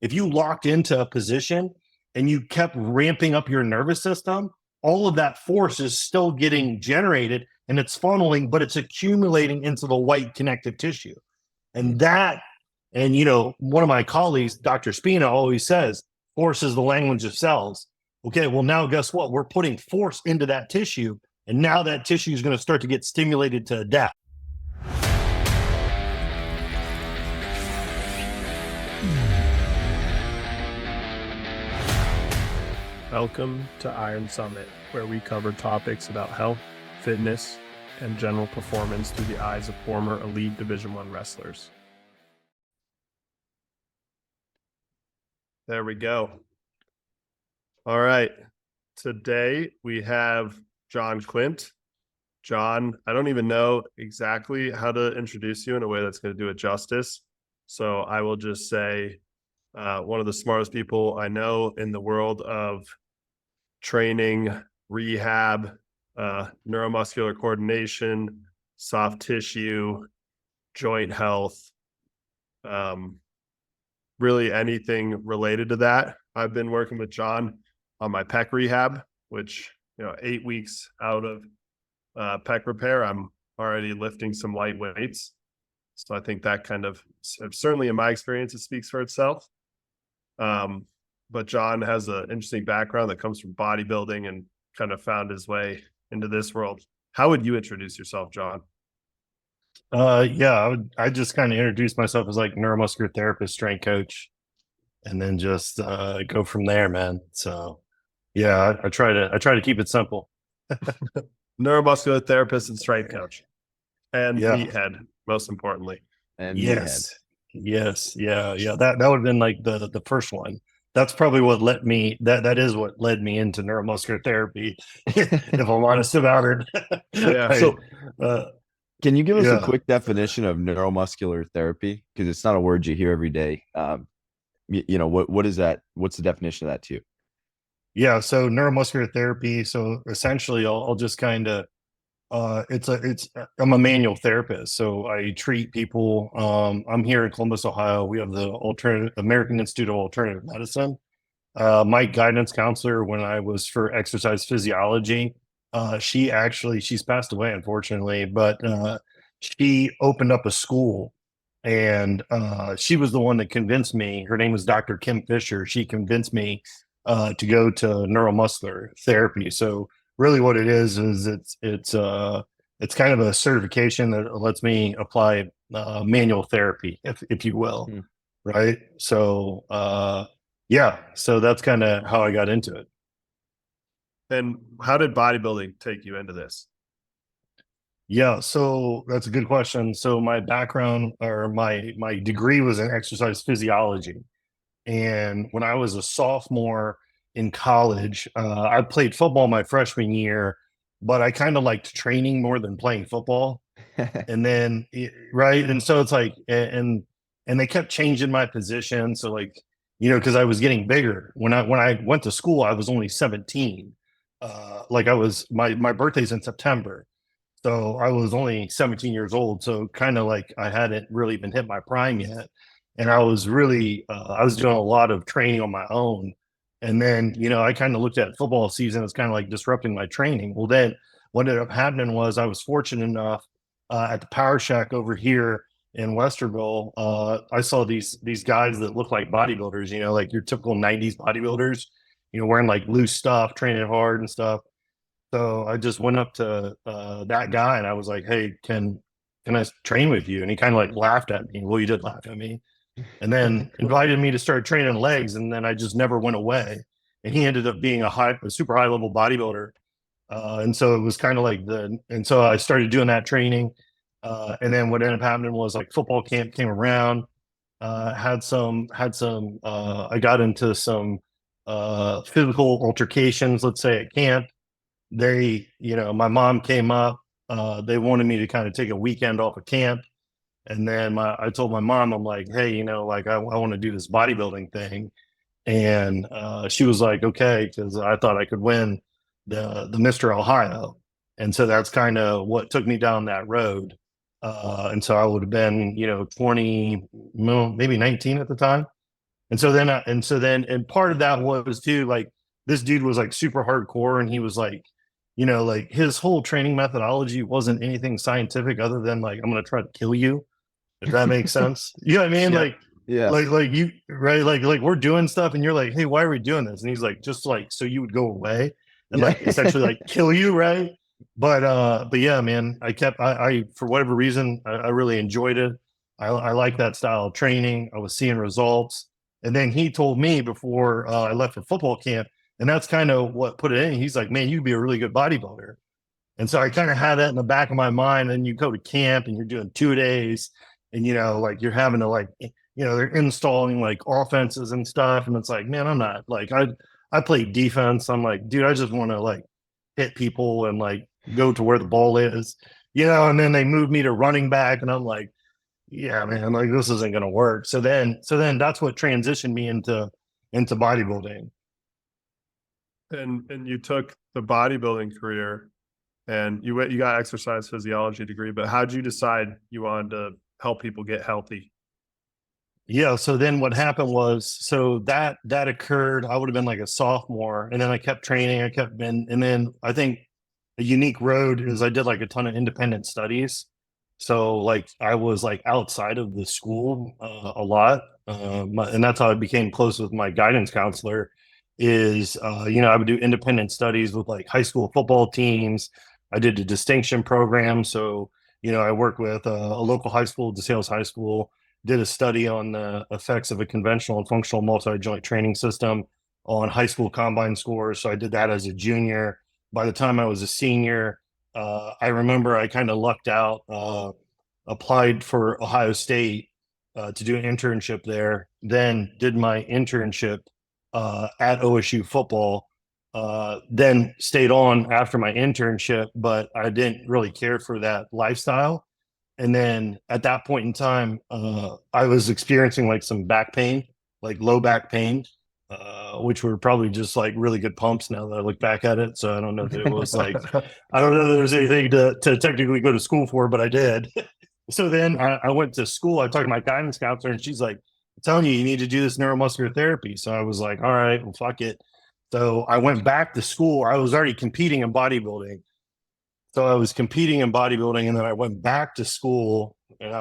if you locked into a position and you kept ramping up your nervous system, all of that force is still getting generated and it's funneling, but it's accumulating into the white connective tissue. And one of my colleagues, Dr. Spina, always says, force is the language of cells. Okay, well, now guess what? We're putting force into that tissue, and now that tissue is going to start to get stimulated to adapt. Welcome to Iron Summit, where we cover topics about health, fitness, and general performance through the eyes of former elite Division I wrestlers. There we go. All right. Today we have John Quint. John, I don't even know exactly how to introduce you in a way that's going to do it justice. So I will just say one of the smartest people I know in the world of training, rehab, neuromuscular coordination, soft tissue, joint health, really anything related to that. I've been working with John on my pec rehab, which, 8 weeks out of pec repair, I'm already lifting some light weights. So I think that kind of, certainly in my experience, it speaks for itself. But John has an interesting background that comes from bodybuilding and kind of found his way into this world. How would you introduce yourself, John? I just kind of introduce myself as like neuromuscular therapist, strength coach, and then just go from there, man. So yeah, I try to keep it simple. Neuromuscular therapist and strength coach, and Yeah. meathead, most importantly. And Yes. Yeah. That would have been like the first one. That's probably what led me. That is what led me into neuromuscular therapy, if I'm honest about it. Yeah. Right. So, can you give us yeah. a quick definition of neuromuscular therapy? Because it's not a word you hear every day. What is that? What's the definition of that to you? Yeah, so neuromuscular therapy. So essentially, I'll just kind of I'm a manual therapist, so I treat people. I'm here in Columbus, Ohio. We have the American Institute of Alternative Medicine. My guidance counselor when I was for exercise physiology, she's passed away, unfortunately, but she opened up a school, and she was the one that convinced me. Her name was Dr. Kim Fisher. She convinced me to go to neuromuscular therapy. So really what it is it's kind of a certification that lets me apply manual therapy, if you will. Right. So so that's kind of how I got into it. And how did bodybuilding take you into this? Yeah, so that's a good question. So my background, or my degree, was in exercise physiology. And when I was a sophomore in college, I played football my freshman year, but I kind of liked training more than playing football. And then, right. And so it's like, and they kept changing my position. So like, because I was getting bigger. When I went to school, I was only 17. My birthday's in September. So I was only 17 years old. So kind of like I hadn't really even hit my prime yet. And I was really, I was doing a lot of training on my own. And then, I kind of looked at football season as kind of like disrupting my training. Well, then what ended up happening was I was fortunate enough at the Power Shack over here in Westerville. I saw these guys that look like bodybuilders, like your typical 90s bodybuilders, wearing like loose stuff, training hard and stuff. So I just went up to that guy and I was like, hey, can I train with you? And he kind of like laughed at me. Well, you did laugh at me. And then invited me to start training legs. And then I just never went away. And he ended up being a super high level bodybuilder. And so it was kind of like and so I started doing that training. And then what ended up happening was like football camp came around, I got into some physical altercations, let's say, at camp. My mom came up, they wanted me to kind of take a weekend off of camp. And then I told my mom, I'm like, hey, I want to do this bodybuilding thing. And she was like, okay, because I thought I could win the Mr. Ohio. And so that's kind of what took me down that road. And so I would have been, 20, maybe 19 at the time. And part of that was too, like, this dude was like super hardcore, and he was like, like his whole training methodology wasn't anything scientific other than like, I'm gonna try to kill you, if that makes sense. You know what I mean? Yeah. Yeah. Like you, right? Like we're doing stuff, and you're like, hey, why are we doing this? And he's like, just like so you would go away and Yeah. like essentially like kill you, right? But yeah, man, I for whatever reason, I really enjoyed it. I like that style of training. I was seeing results. And then he told me before I left for football camp, and that's kind of what put it in. He's like, man, you'd be a really good bodybuilder. And so I kind of had that in the back of my mind. And you go to camp and you're doing 2 days, and like you're having to like, they're installing like offenses and stuff. And it's like, man, I'm not like, I play defense. I'm like, dude, I just want to like hit people and like go to where the ball is, and then they moved me to running back, and I'm like, yeah, man, like this isn't gonna work. So then that's what transitioned me into bodybuilding. And you took the bodybuilding career and you got exercise physiology degree, but how'd you decide you wanted to help people get healthy? Yeah, so then what happened was, so that occurred, I would have been like a sophomore, and then I kept training, and then I think a unique road is I did like a ton of independent studies. So like I was like outside of the school a lot, and that's how I became close with my guidance counselor. Is I would do independent studies with like high school football teams. I did a distinction program, so I worked with a local high school, DeSales High School. Did a study on the effects of a conventional and functional multi-joint training system on high school combine scores. So I did that as a junior. By the time I was a senior, I remember I kind of lucked out, applied for Ohio State to do an internship there, then did my internship at OSU football, then stayed on after my internship, but I didn't really care for that lifestyle. And then at that point in time, I was experiencing like some back pain, like low back pain, which were probably just like really good pumps now that I look back at it. So I don't know that it was like, I don't know that there's anything to technically go to school for, but I did. So then I went to school. I talked to my guidance counselor, and she's like, I'm telling you, you need to do this neuromuscular therapy. So I was like, all right, well, fuck it. So I went back to school. I was already competing in bodybuilding. So I was competing in bodybuilding, and then I went back to school, and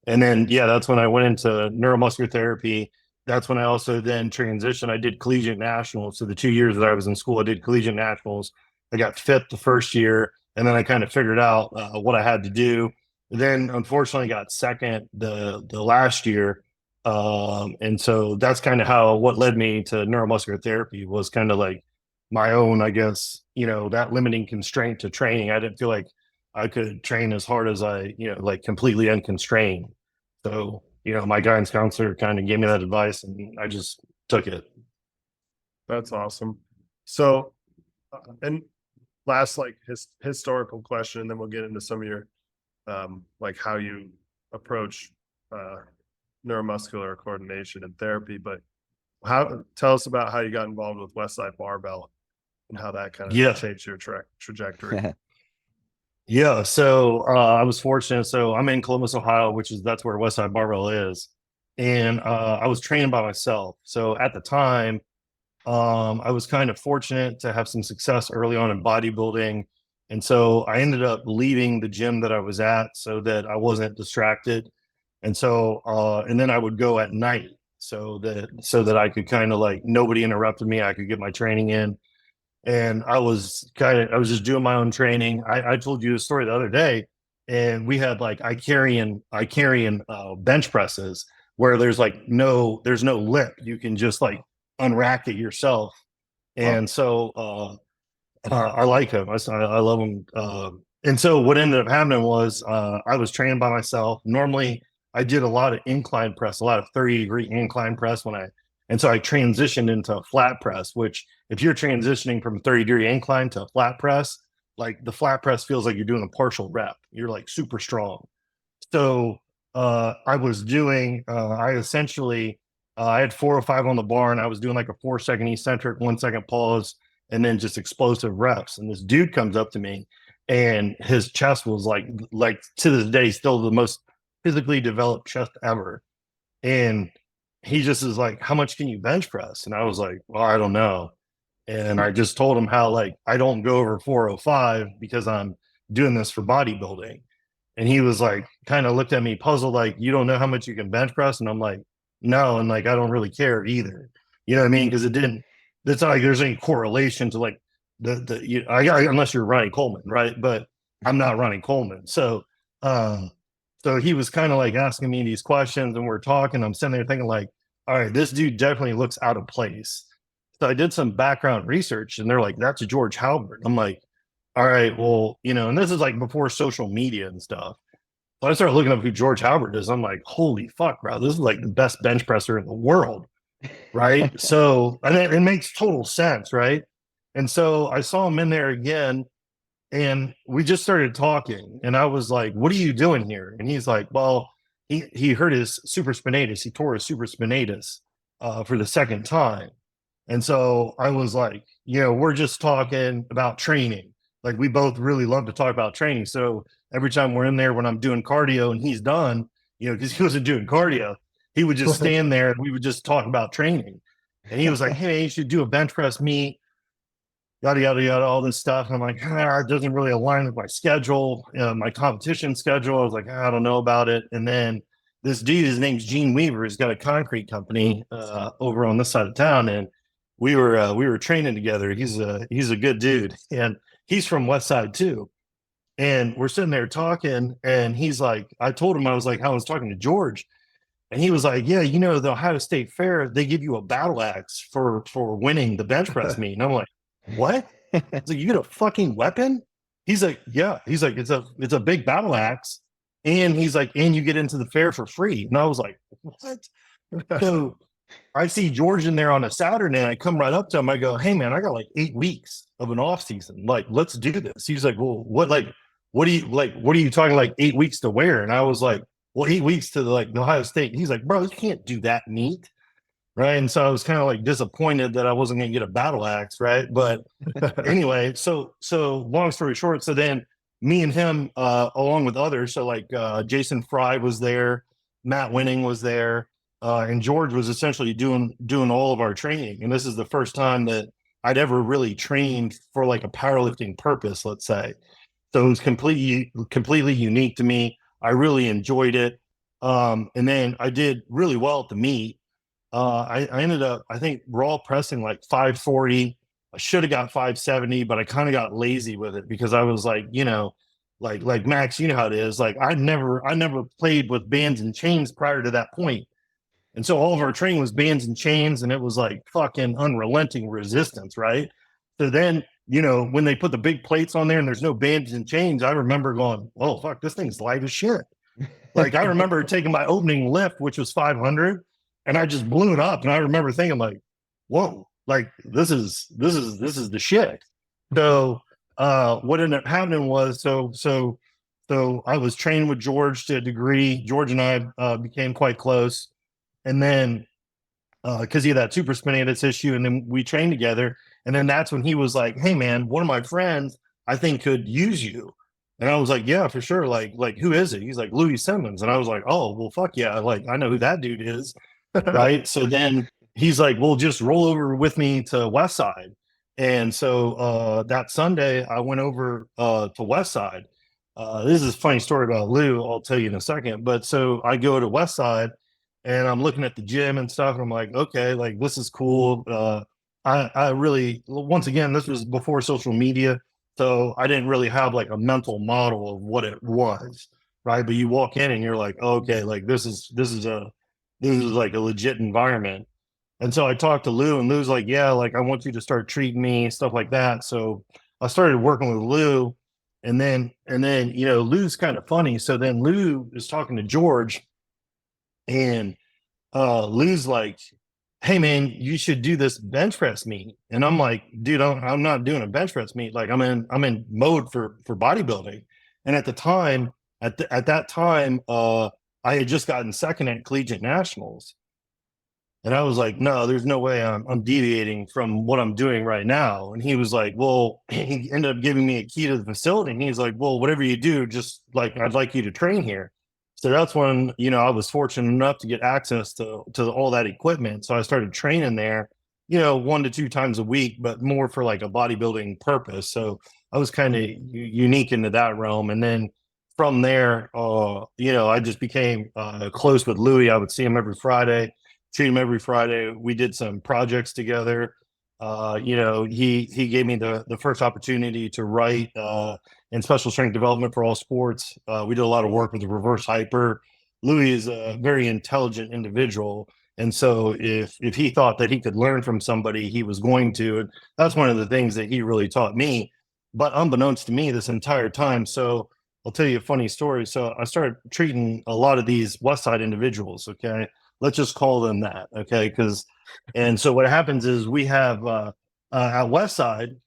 and then, yeah, that's when I went into neuromuscular therapy. That's when I also then transitioned. I did collegiate nationals. So the 2 years that I was in school, I did collegiate nationals. I got fifth the first year, and then I kind of figured out what I had to do. Then, unfortunately, got second the last year. And so that's kind of what led me to neuromuscular therapy was kind of like my own, I guess, that limiting constraint to training. I didn't feel like I could train as hard as I, like completely unconstrained. So, my guidance counselor kind of gave me that advice, and I just took it. That's awesome. So, and last like historical question, and then we'll get into some of your like how you approach neuromuscular coordination and therapy. But tell us about how you got involved with Westside Barbell and how that kind of Yeah. changed your trajectory. Yeah. So I was fortunate. So I'm in Columbus, Ohio, that's where Westside Barbell is. And I was training by myself. So at the time, I was kind of fortunate to have some success early on in bodybuilding. And so I ended up leaving the gym that I was at so that I wasn't distracted. And so, and then I would go at night so that I could kind of like nobody interrupted me. I could get my training in. And I was just doing my own training. I told you a story the other day, and we had like I carry in bench presses where there's no lip. You can just like unrack it yourself. And so I like him. I love him. And so what ended up happening was I was training by myself. Normally, I did a lot of incline press, a lot of 30-degree incline press and so I transitioned into a flat press, which if you're transitioning from 30-degree incline to a flat press, like the flat press feels like you're doing a partial rep. You're like super strong. So I essentially, I had 4 or 5 on the bar, and I was doing like a 4-second eccentric, 1 second pause, and then just explosive reps. And this dude comes up to me, and his chest was like to this day, still the most physically developed chest ever. And he just is like, how much can you bench press? And I was like, well, I don't know. And I just told him how like I don't go over 405 because I'm doing this for bodybuilding. And he was like, kind of looked at me puzzled, like, you don't know how much you can bench press? And I'm like, no. And like, I don't really care either. You know what I mean? Because it's not like there's any correlation to like unless you're Ronnie Coleman, right? But I'm not Ronnie Coleman. So he was kind of like asking me these questions and we're talking. I'm sitting there thinking like, all right, this dude definitely looks out of place. So I did some background research and they're like, that's George Halbert. I'm like, all right, well, and this is like before social media and stuff. So I started looking up who George Halbert is. I'm like, holy fuck, bro, this is like the best bench presser in the world. Right. So, and it makes total sense. Right. And so I saw him in there again and we just started talking and I was like, what are you doing here? And he's like, well, he hurt his supraspinatus. He tore his supraspinatus for the second time. And so I was like, we're just talking about training. Like we both really love to talk about training. So every time we're in there when I'm doing cardio and he's done, because he wasn't doing cardio, he would just stand there and we would just talk about training. And he was like, hey, you should do a bench press meet, yada, yada, yada, all this stuff. And I'm like, it doesn't really align with my schedule, my competition schedule. I was like, I don't know about it. And then this dude, his name's Gene Weaver. He's got a concrete company over on this side of town. And we were training together. He's a good dude. And he's from West Side too. And we're sitting there talking. And he's like, I told him, I was talking to George. And he was like, yeah, the Ohio State Fair, they give you a battle axe for winning the bench press meet. And I'm like, what? It's like, you get a fucking weapon? He's like, yeah. He's like, it's a big battle axe. And he's like, and you get into the fair for free. And I was like, what? So I see George in there on a Saturday and I come right up to him. I go, hey man, I got like 8 weeks of an off season. Like, let's do this. He's like, well, what are you talking like 8 weeks to wear? And I was like, well, 8 weeks to the Ohio State. And he's like, bro, you can't do that neat. Right. And so I was kind of like disappointed that I wasn't going to get a battle axe. Right. But anyway, so long story short, so then me and him, along with others, so like Jason Fry was there, Matt Winning was there, and George was essentially doing all of our training. And this is the first time that I'd ever really trained for like a powerlifting purpose, let's say. So it was completely unique to me. I really enjoyed it. And then I did really well at the meet. I ended up, I think, raw pressing like 540. I should have got 570, but I kind of got lazy with it because I was like, like Max, you know how it is. Like I never played with bands and chains prior to that point. And so all of our training was bands and chains, and it was like fucking unrelenting resistance, right? So then, when they put the big plates on there and there's no bands and chains, I remember going, oh, fuck, this thing's light as shit. Like I remember taking my opening lift, which was 500, and I just blew it up. And I remember thinking like, whoa, like this is the shit. So what ended up happening was so I was training with George to a degree. George and I became quite close. And then because he had that supraspinatus issue, and then we trained together. And then that's when he was like, hey man, one of my friends I think could use you. And I was like, yeah, for sure. Like who is it? He's like Louis Simmons. And I was like, oh, well, fuck yeah. Like I know who that dude is. Right. So then he's like, well, just roll over with me to West Side. And so that Sunday I went over to West Side. This is a funny story about Lou. I'll tell you in a second. But so I go to West Side and I'm looking at the gym and stuff. And I'm like, okay, like this is cool. I really, once again, this was before social media. So I didn't really have like a mental model of what it was. Right. But you walk in and you're like, okay, like this is like a legit environment. And so I talked to Lou, and Lou's like, yeah, like I want you to start treating me, stuff like that. So I started working with Lou, and then Lou's kind of funny. So then Lou is talking to George, and Lou's like, hey man, you should do this bench press meet. And I'm like, dude, I'm not doing a bench press meet. Like I'm in mode for bodybuilding. And at the time, at that time, I had just gotten second at collegiate nationals. And I was like, no, there's no way I'm deviating from what I'm doing right now. And he was like, well, he ended up giving me a key to the facility. And he's like, well, whatever you do, just like, I'd like you to train here. So that's when, I was fortunate enough to get access to all that equipment. So I started training there, 1 to 2 times a week, but more for like a bodybuilding purpose. So I was kind of unique into that realm. And then from there, I just became close with Louis. I would see him every Friday, treat him every Friday. We did some projects together. He gave me the first opportunity to write in special strength development for all sports. We did a lot of work with the reverse hyper. Louis is a very intelligent individual. And so if he thought that he could learn from somebody, he was going to. And that's one of the things that he really taught me. But unbeknownst to me this entire time, so I'll tell you a funny story. So I started treating a lot of these West Side individuals. Okay, let's just call them that. Okay, and so what happens is we have at West Side,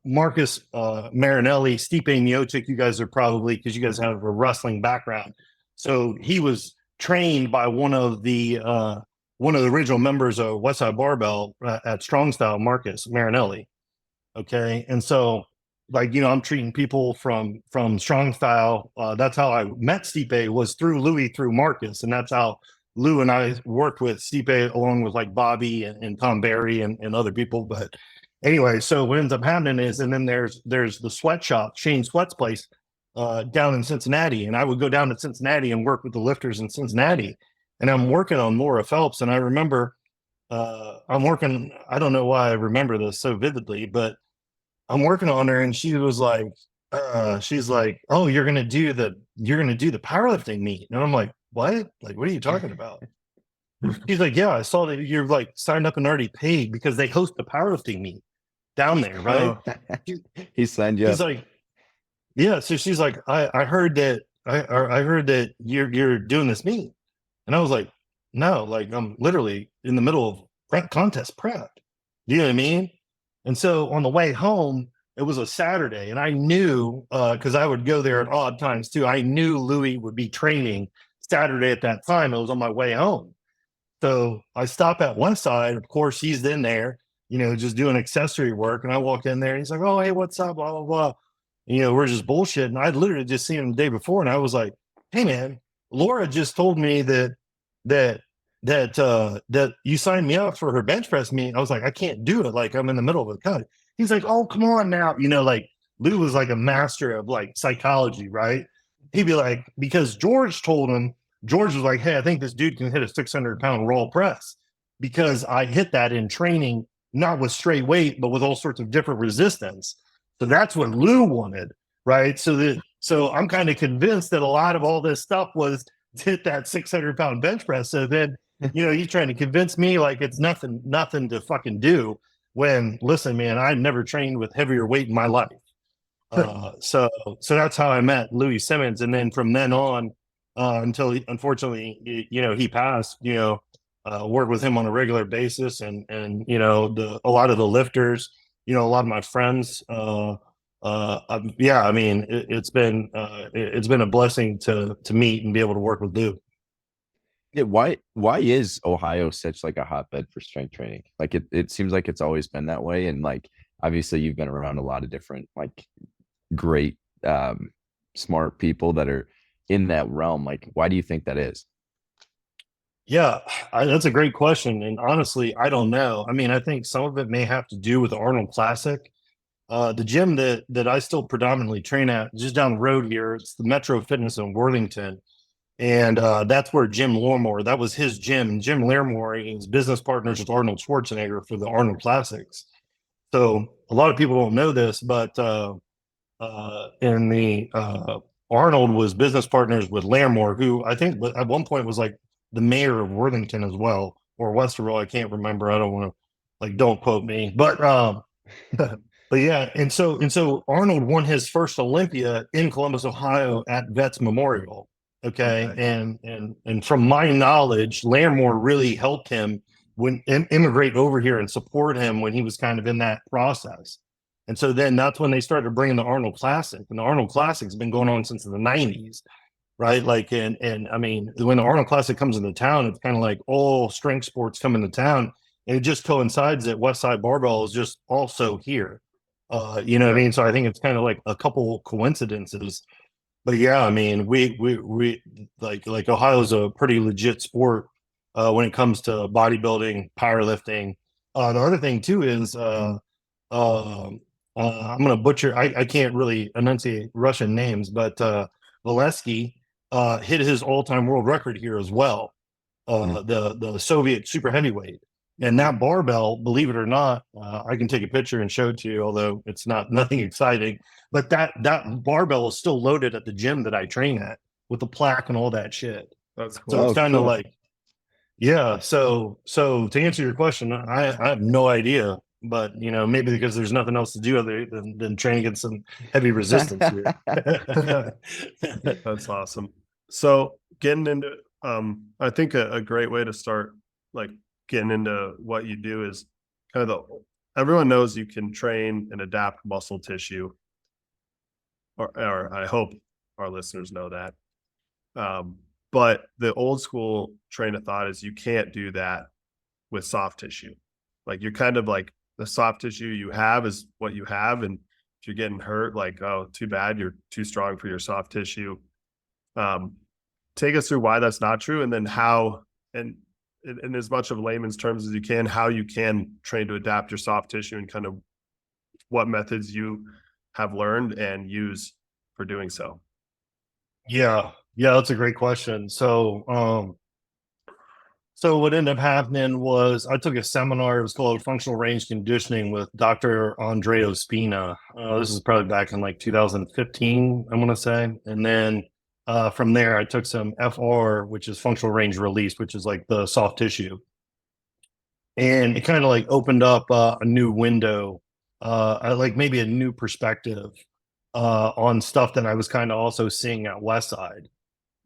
Marcus Marinelli, Stipe Miocic. You guys are probably, because you guys have a wrestling background. So he was trained by one of the original members of West Side Barbell at Strong Style, Marcus Marinelli. Okay, and so I'm treating people from Strong Style. That's how I met Stipe, was through Louis, through Marcus, and that's how Lou and I worked with Stipe along with like Bobby and Tom Barry and other people. But anyway, so what ends up happening is, and then there's the sweatshop, Shane Sweat's place, down in Cincinnati, and I would go down to Cincinnati and work with the lifters in Cincinnati, and I'm working on Laura Phelps, and I remember I'm working. I don't know why I remember this so vividly, but I'm working on her, and she was like, she's like, "Oh, you're gonna do the powerlifting meet," and I'm like, "What? Like, what are you talking about?" She's like, "Yeah, I saw that you're like signed up and already paid because they host the powerlifting meet down there, right?" He signed you He's up. like, "Yeah." So she's like, "I heard that I heard that you're doing this meet," and I was like, "No, like I'm literally in the middle of contest prep." Do you know what I mean? And so on the way home, it was a Saturday, and I knew because I would go there at odd times too. I knew Louis would be training Saturday at that time. It was on my way home. So I stop at one side. Of course, he's in there, just doing accessory work. And I walk in there, and he's like, "Oh, hey, what's up? Blah, blah, blah." We're just bullshitting. I'd literally just seen him the day before, and I was like, "Hey, man, Laura just told me that that you signed me up for her bench press meet." I was like, "I can't do it. Like, I'm in the middle of a cut." He's like, "Oh, come on now." Like Lou was like a master of like psychology, right? He'd be like, because George told him, George was like, "Hey, I think this dude can hit a 600-pound raw press," because I hit that in training, not with straight weight, but with all sorts of different resistance. So that's what Lou wanted, right? So I'm kind of convinced that a lot of all this stuff was to hit that 600-pound bench press. So then, he's trying to convince me like it's nothing to fucking do. When, listen, man, I never trained with heavier weight in my life. So that's how I met Louis Simmons, and then from then on, until unfortunately, he passed. Work with him on a regular basis, and a lot of the lifters, a lot of my friends. Yeah, I mean, it's been a blessing to meet and be able to work with Lou. Yeah, why is Ohio such like a hotbed for strength training? Like it seems like it's always been that way. And like obviously you've been around a lot of different like great smart people that are in that realm. Like why do you think that is? Yeah, that's a great question, and honestly, I don't know. I mean, I think some of it may have to do with the Arnold Classic. The gym that I still predominantly train at, just down the road here, it's the Metro Fitness in Worthington, and that's where Jim Lormore. That was his gym. Jim Lormore, he's business partners with Arnold Schwarzenegger for the Arnold Classics. So a lot of people don't know this, but in the Arnold was business partners with Lormore, who I think at one point was like the mayor of Worthington as well, or Westerville. I can't remember. I don't want to don't quote me, but but yeah, and so Arnold won his first Olympia in Columbus, Ohio, at Vets Memorial. Okay, and from my knowledge, Lormore really helped him immigrate over here and support him when he was kind of in that process. And so then that's when they started bringing the Arnold Classic, and the Arnold Classic's been going on since the '90s, right? Like, and I mean, when the Arnold Classic comes into town, it's kind of like all strength sports come into town, and it just coincides that West Side Barbell is just also here. You know what I mean? So I think it's kind of like a couple coincidences. But yeah, I mean, we like Ohio's a pretty legit sport when it comes to bodybuilding, powerlifting. The other thing too is I'm gonna butcher. I can't really enunciate Russian names, but Valesky hit his all-time world record here as well. The Soviet super heavyweight. And that barbell, believe it or not, I can take a picture and show it to you, although it's nothing exciting. But that barbell is still loaded at the gym that I train at with the plaque and all that shit. That's cool. So it's Oh, kind of cool. like, yeah. So to answer your question, I have no idea, but you know, maybe because there's nothing else to do other than train against some heavy resistance here. That's awesome. So getting into, I think a great way to start, like getting into what you do is kind of everyone knows you can train and adapt muscle tissue, or I hope our listeners know that. But the old school train of thought is you can't do that with soft tissue. Like you're kind of like the soft tissue you have is what you have. And if you're getting hurt, like, oh, too bad, you're too strong for your soft tissue. Take us through why that's not true, and then how, and in as much of layman's terms as you can, how you can train to adapt your soft tissue and kind of what methods you have learned and use for doing so. Yeah, that's a great question. So what ended up happening was I took a seminar. It was called Functional Range Conditioning with Dr. Andrea Spina. This is probably back in like 2015, I want to say. And then from there, I took some FR, which is functional range release, which is like the soft tissue. And it kind of like opened up a new window, like maybe a new perspective on stuff that I was kind of also seeing at Westside.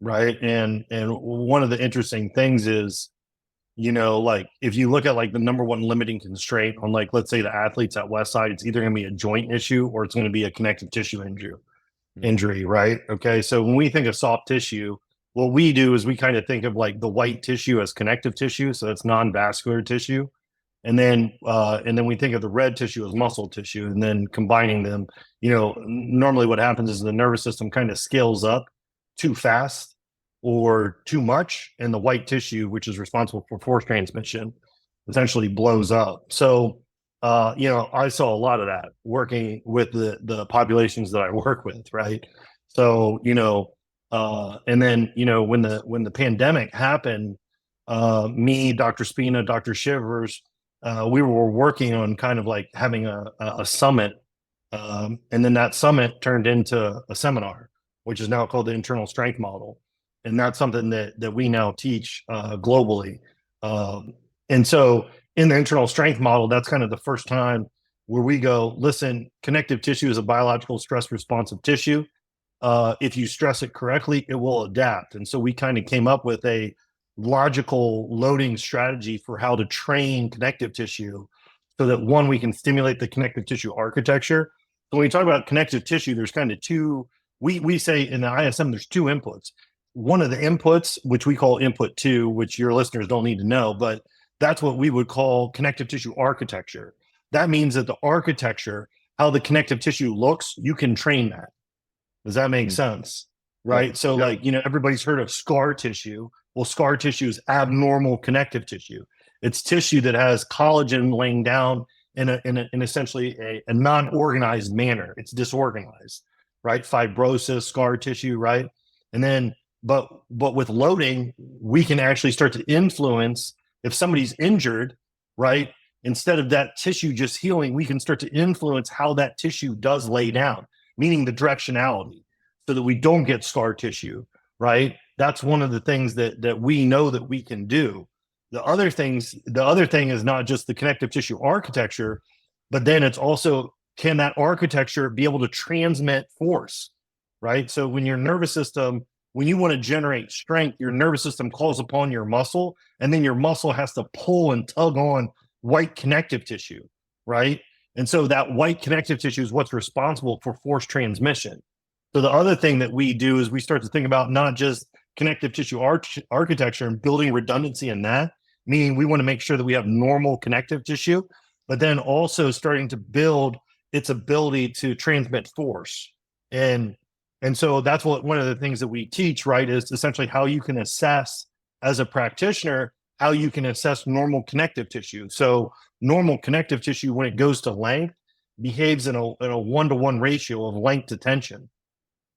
Right. And one of the interesting things is, you know, like if you look at like the number one limiting constraint on like, let's say the athletes at Westside, it's either going to be a joint issue or it's going to be a connective tissue injury, right? Okay. So when we think of soft tissue, what we do is we kind of think of like the white tissue as connective tissue. So it's non-vascular tissue. And then we think of the red tissue as muscle tissue, and then combining them, you know, normally what happens is the nervous system kind of scales up too fast or too much, and the white tissue, which is responsible for force transmission, essentially blows up. So, you know, I saw a lot of that working with the populations that I work with, right? So, you know, and then, you know, when the pandemic happened, me, Dr. Spina, Dr. Shivers, we were working on kind of like having a summit, and then that summit turned into a seminar, which is now called the internal strength model, and that's something that we now teach globally. And so in the internal strength model, that's kind of the first time where we go, listen, connective tissue is a biological stress responsive tissue. If you stress it correctly, it will adapt. And so we kind of came up with a logical loading strategy for how to train connective tissue so that one, we can stimulate the connective tissue architecture. So when we talk about connective tissue, there's kind of two, we say in the ISM, there's two inputs. One of the inputs, which we call input two, which your listeners don't need to know, but that's what we would call connective tissue architecture. That means that the architecture, how the connective tissue looks, you can train that. Does that make sense? Right. Yep. So, Yep. like, you know, everybody's heard of scar tissue. Well, scar tissue is abnormal connective tissue. It's tissue that has collagen laying down in essentially a non-organized manner. It's disorganized, right? Fibrosis, scar tissue, right? And then, but with loading, we can actually start to influence if somebody's injured, right? Instead of that tissue just healing, we can start to influence how that tissue does lay down, meaning the directionality, so that we don't get scar tissue, right? That's one of the things that we know that we can do. The other thing is not just the connective tissue architecture, but then it's also, can that architecture be able to transmit force, right? So when your nervous system, when you want to generate strength, your nervous system calls upon your muscle, and then your muscle has to pull and tug on white connective tissue, right? And so that white connective tissue is what's responsible for force transmission. So the other thing that we do is we start to think about not just connective tissue architecture and building redundancy in that, meaning we want to make sure that we have normal connective tissue, but then also starting to build its ability to transmit force. And And so that's what one of the things that we teach, right, is essentially how you can assess as a practitioner, how you can assess normal connective tissue. So normal connective tissue, when it goes to length, behaves in a one-to-one ratio of length to tension,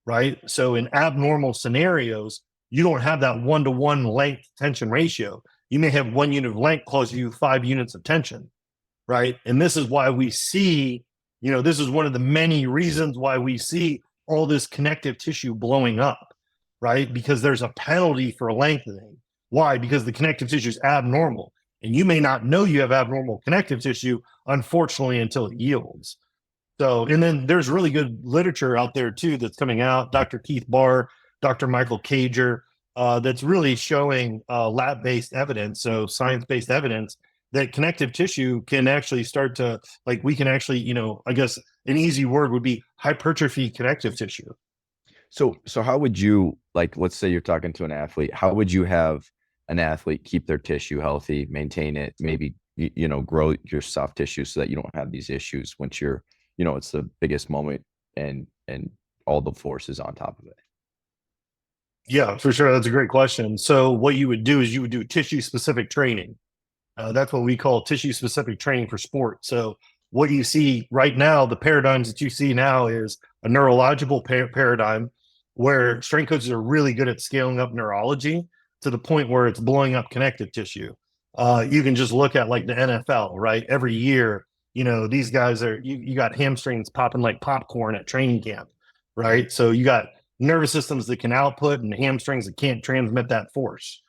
right? So in abnormal scenarios, you don't have that one-to-one length tension ratio. You may have 1 unit of length cause you 5 units of tension, right? And this is why we see, this is one of the many reasons why we see all this connective tissue blowing up, right? Because there's a penalty for lengthening. Why? Because the connective tissue is abnormal. And you may not know you have abnormal connective tissue, unfortunately, until it yields. So, and then there's really good literature out there too that's coming out. Dr. Keith Barr, Dr. Michael Cager, that's really showing lab-based evidence, so science-based evidence that connective tissue can actually start to, like, we can actually, I guess an easy word would be hypertrophy connective tissue. So how would you, like, let's say you're talking to an athlete, how would you have an athlete keep their tissue healthy, maintain it, maybe, grow your soft tissue so that you don't have these issues once you're, it's the biggest moment and all the forces on top of it? Yeah, for sure. That's a great question. So what you would do is you would do tissue specific training. That's what we call tissue specific training for sport. So what you see right now, the paradigms that you see now is a neurological paradigm where strength coaches are really good at scaling up neurology to the point where it's blowing up connective tissue. You can just look at like the NFL, right? Every year, these guys are, you got hamstrings popping like popcorn at training camp, right? So you got nervous systems that can output and hamstrings that can't transmit that force,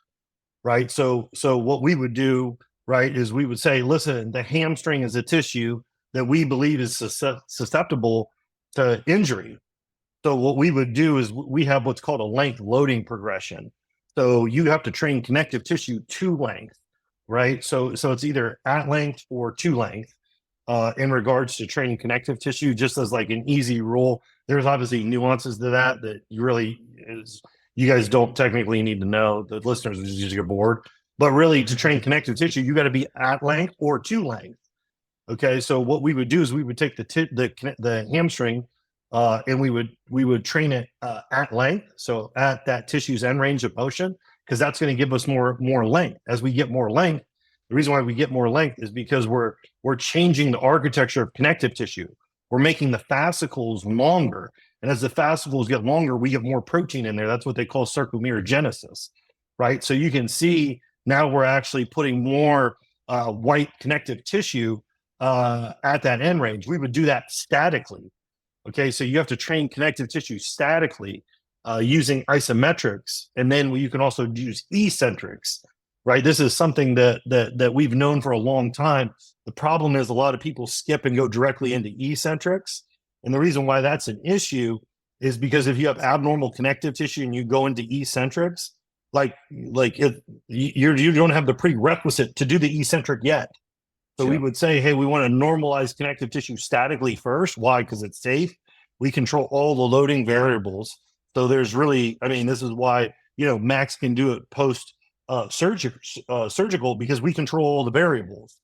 right? So what we would do, right, is we would say, listen, the hamstring is a tissue that we believe is susceptible to injury. So what we would do is we have what's called a length loading progression. So you have to train connective tissue to length, right? So it's either at length or to length in regards to training connective tissue, just as like an easy rule. There's obviously nuances to that you guys don't technically need to know. The listeners are just get bored. But really, to train connective tissue, you got to be at length or to length. Okay, so what we would do is we would take the hamstring, and we would train it at length, so at that tissue's end range of motion, because that's going to give us more length. As we get more length, the reason why we get more length is because we're changing the architecture of connective tissue. We're making the fascicles longer, and as the fascicles get longer, we get more protein in there. That's what they call sarcomerogenesis, right? So you can see now we're actually putting more white connective tissue at that end range. We would do that statically. Okay, so you have to train connective tissue statically using isometrics, and then you can also use eccentrics, right? This is something that we've known for a long time. The problem is a lot of people skip and go directly into eccentrics, and the reason why that's an issue is because if you have abnormal connective tissue and you go into eccentrics, you don't have the prerequisite to do the eccentric yet. So we would say, hey, we want to normalize connective tissue statically first. Why? Because it's safe. We control all the loading variables. So there's really, this is why, Max can do it post surgical because we control all the variables,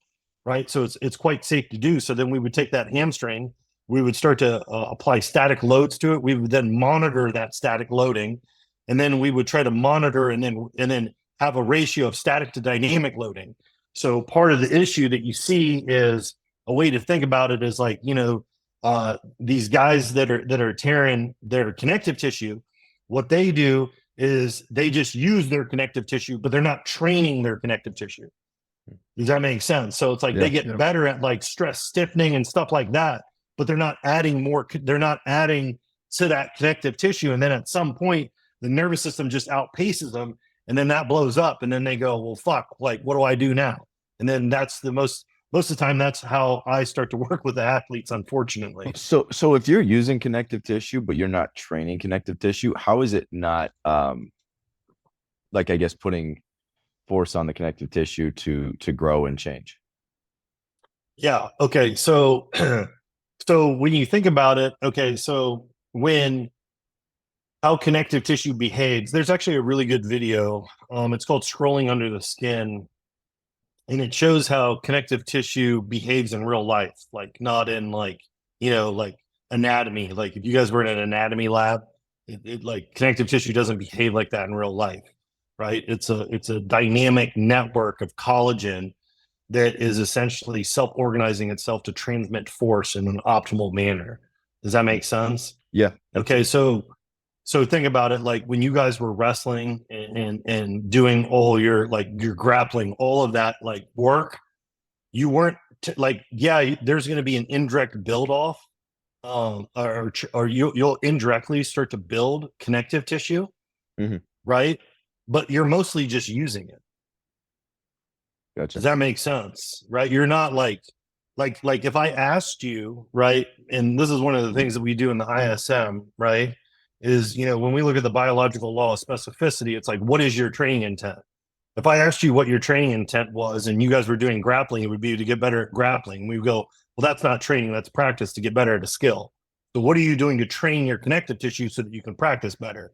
right? So it's quite safe to do. So then we would take that hamstring, we would start to apply static loads to it. We would then monitor that static loading, and then we would try to monitor and then have a ratio of static to dynamic loading. So part of the issue that you see is a way to think about it is like, these guys that are tearing their connective tissue, what they do is they just use their connective tissue, but they're not training their connective tissue. Does that make sense? So it's like they get better at like stress stiffening and stuff like that, but they're not adding to that connective tissue. And then at some point, the nervous system just outpaces them. And then that blows up, and then they go, well, fuck, like, what do I do now? And then that's most of the time, that's how I start to work with the athletes, unfortunately. So if you're using connective tissue, but you're not training connective tissue, how is it not, like, I guess, putting force on the connective tissue to grow and change? Yeah. Okay. So, so when you think about it, okay, so how connective tissue behaves, there's actually a really good video. It's called Scrolling Under the Skin, and it shows how connective tissue behaves in real life, like not in like anatomy. Like if you guys were in an anatomy lab, Like connective tissue doesn't behave like that in real life, right? It's a dynamic network of collagen that is essentially self-organizing itself to transmit force in an optimal manner. Does that make sense? Yeah. Okay, so think about it, like when you guys were wrestling and doing all your like your grappling, all of that like work, you weren't like, yeah, there's going to be an indirect build off, or you'll indirectly start to build connective tissue, Mhm. right? But you're mostly just using it. Gotcha. Does that make sense? Right? You're not like if I asked you, right, and this is one of the things that we do in the ISM, right, is, you know, when we look at the biological law of specificity, it's like, what is your training intent? If I asked you what your training intent was and you guys were doing grappling, it would be to get better at grappling. We would go, well, that's not training, that's practice to get better at a skill. So what are you doing to train your connective tissue so that you can practice better?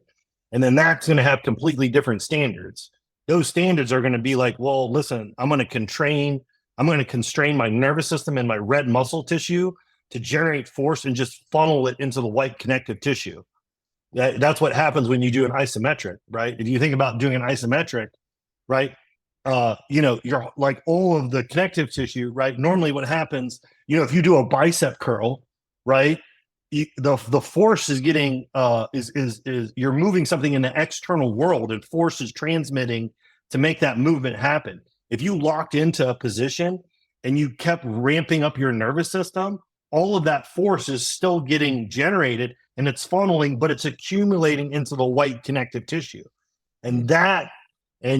And then that's going to have completely different standards. Those standards are going to be like, well, listen, I'm going to constrain my nervous system and my red muscle tissue to generate force and just funnel it into the white connective tissue. That's what happens when you do an isometric, right? If you think about doing an isometric, right? You know, you're like all of the connective tissue, right? Normally what happens, you know, if you do a bicep curl, right? The force is getting is you're moving something in the external world and force is transmitting to make that movement happen. If you locked into a position and you kept ramping up your nervous system, all of that force is still getting generated and it's funneling, but it's accumulating into the white connective tissue. And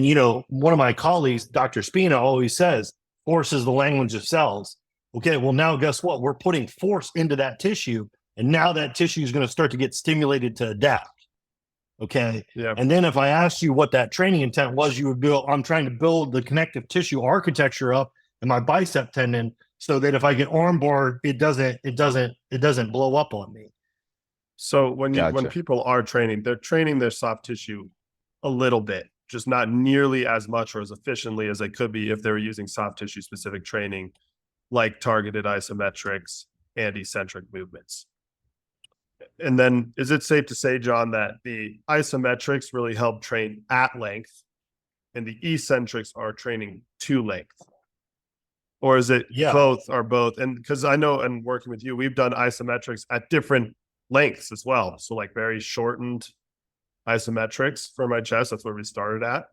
you know, one of my colleagues, Dr. Spina, always says, force is the language of cells. Okay, well, now guess what? We're putting force into that tissue, and now that tissue is going to start to get stimulated to adapt. Okay. Yeah. And then if I asked you what that training intent was, you would go, I'm trying to build the connective tissue architecture up in my bicep tendon so that if I get armbar, it doesn't blow up on me. So when Gotcha. people are training, they're training their soft tissue a little bit, just not nearly as much or as efficiently as they could be if they were using soft tissue specific training, like targeted isometrics and eccentric movements. And then is it safe to say, John, that the isometrics really help train at length and the eccentrics are training to length? Or is it both? And because I know, and working with you, we've done isometrics at different lengths as well. So like very shortened isometrics for my chest. That's where we started at,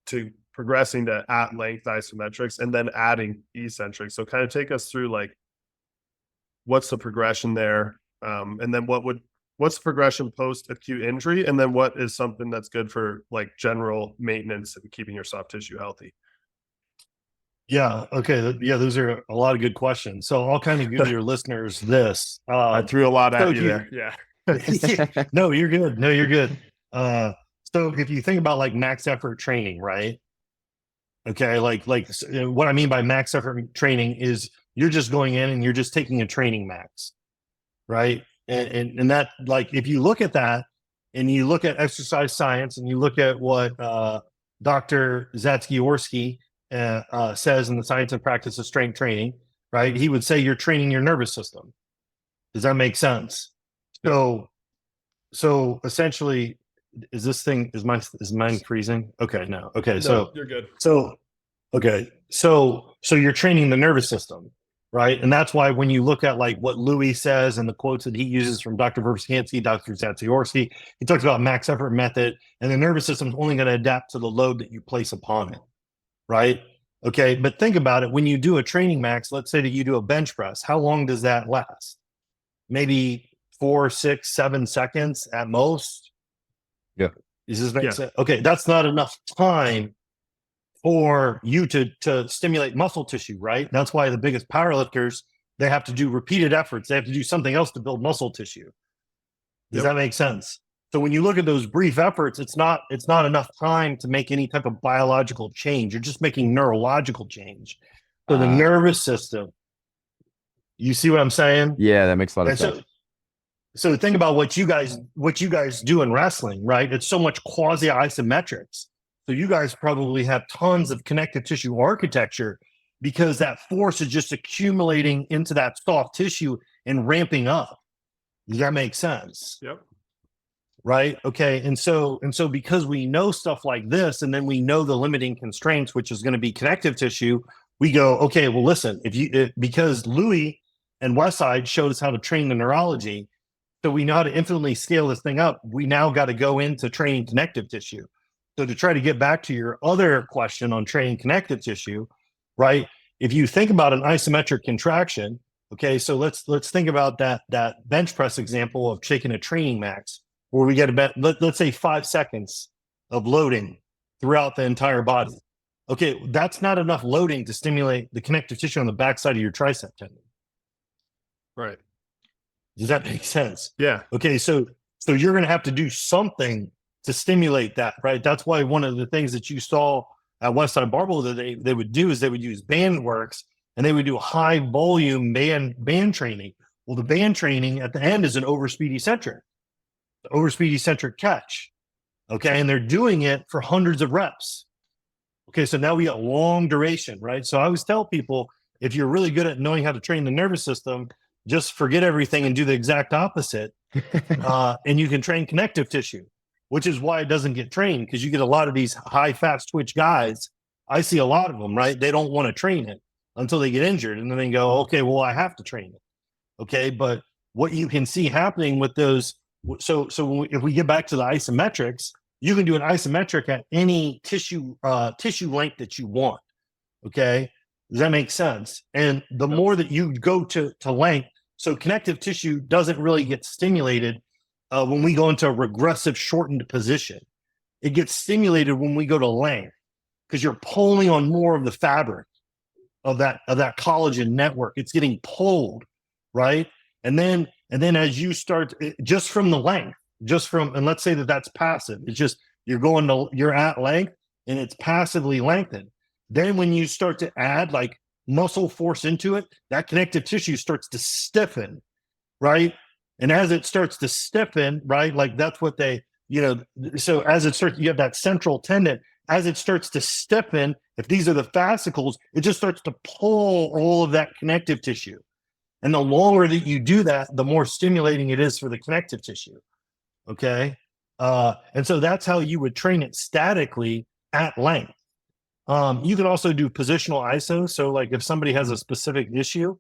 to progressing to at length isometrics and then adding eccentrics. So kind of take us through like, what's the progression there? And then what's the progression post acute injury? And then what is something that's good for like general maintenance and keeping your soft tissue healthy? Yeah. Okay. Yeah. Those are a lot of good questions. So I'll kind of give your listeners this. I threw a lot at you there. Yeah. No, you're good. No, you're good. So if you think about like max effort training, right? Okay. Like what I mean by max effort training is you're just going in and you're just taking a training max, right? And that, like, if you look at that and you look at exercise science and you look at what Dr. Zatsiorsky says in the Science and Practice of Strength Training, right? He would say you're training your nervous system. Does that make sense? So essentially, is mine freezing? Okay, no. Okay, No, so you're good. So you're training the nervous system, right? And that's why when you look at like what Louis says and the quotes that he uses from Dr. Verskansky, Dr. Zatsiorsky, he talks about max effort method, and the nervous system is only going to adapt to the load that you place upon it, right? Okay, but think about it. When you do a training max, let's say that you do a bench press, how long does that last? Maybe 4, 6, 7 seconds at most. Yeah. Does this make sense? Okay, that's not enough time for you to stimulate muscle tissue, right? That's why the biggest powerlifters, they have to do repeated efforts. They have to do something else to build muscle tissue. Does that make sense? So when you look at those brief efforts, it's not enough time to make any type of biological change. You're just making neurological change. So the nervous system, you see what I'm saying? Yeah, that makes a lot of sense. So think about what you guys do in wrestling, right? It's so much quasi isometrics. So you guys probably have tons of connective tissue architecture because that force is just accumulating into that soft tissue and ramping up. Does that make sense? Yep. right? Okay. And so because we know stuff like this, and then we know the limiting constraints, which is going to be connective tissue, we go, okay, well, listen, because Louis and Westside showed us how to train the neurology, so we know how to infinitely scale this thing up. We now got to go into training connective tissue. So to try to get back to your other question on training connective tissue, right? If you think about an isometric contraction, okay, so let's think about that bench press example of taking a training max, where we get about let's say 5 seconds of loading throughout the entire body. Okay, that's not enough loading to stimulate the connective tissue on the backside of your tricep tendon. Right. Does that make sense? Yeah. Okay, so you're going to have to do something to stimulate that, right? That's why one of the things that you saw at Westside Barbell that they would do is they would use band works, and they would do high volume band training. Well, the band training at the end is an overspeed eccentric catch. Okay, and they're doing it for hundreds of reps. Okay, so now we got long duration, right? So I always tell people, if you're really good at knowing how to train the nervous system, just forget everything and do the exact opposite. And you can train connective tissue, which is why it doesn't get trained, because you get a lot of these high, fast twitch guys. I see a lot of them, right? They don't want to train it until they get injured. And then they go, okay, well, I have to train it. Okay, but what you can see happening with those, so if we get back to the isometrics, you can do an isometric at any tissue length that you want. Okay, does that make sense? And the more that you go to length, so connective tissue doesn't really get stimulated when we go into a regressive shortened position. It gets stimulated when we go to length, because you're pulling on more of the fabric of that collagen network. It's getting pulled, right? And then as you start, just from the length, and let's say that's passive. It's just you're at length and it's passively lengthened. Then when you start to add like muscle force into it, that connective tissue starts to stiffen, right? And as it starts to stiffen, right, like that's what so as it starts, you have that central tendon. As it starts to stiffen, if these are the fascicles, it just starts to pull all of that connective tissue. And the longer that you do that, the more stimulating it is for the connective tissue. Okay. And so that's how you would train it statically at length. You can also do positional iso. So like if somebody has a specific issue,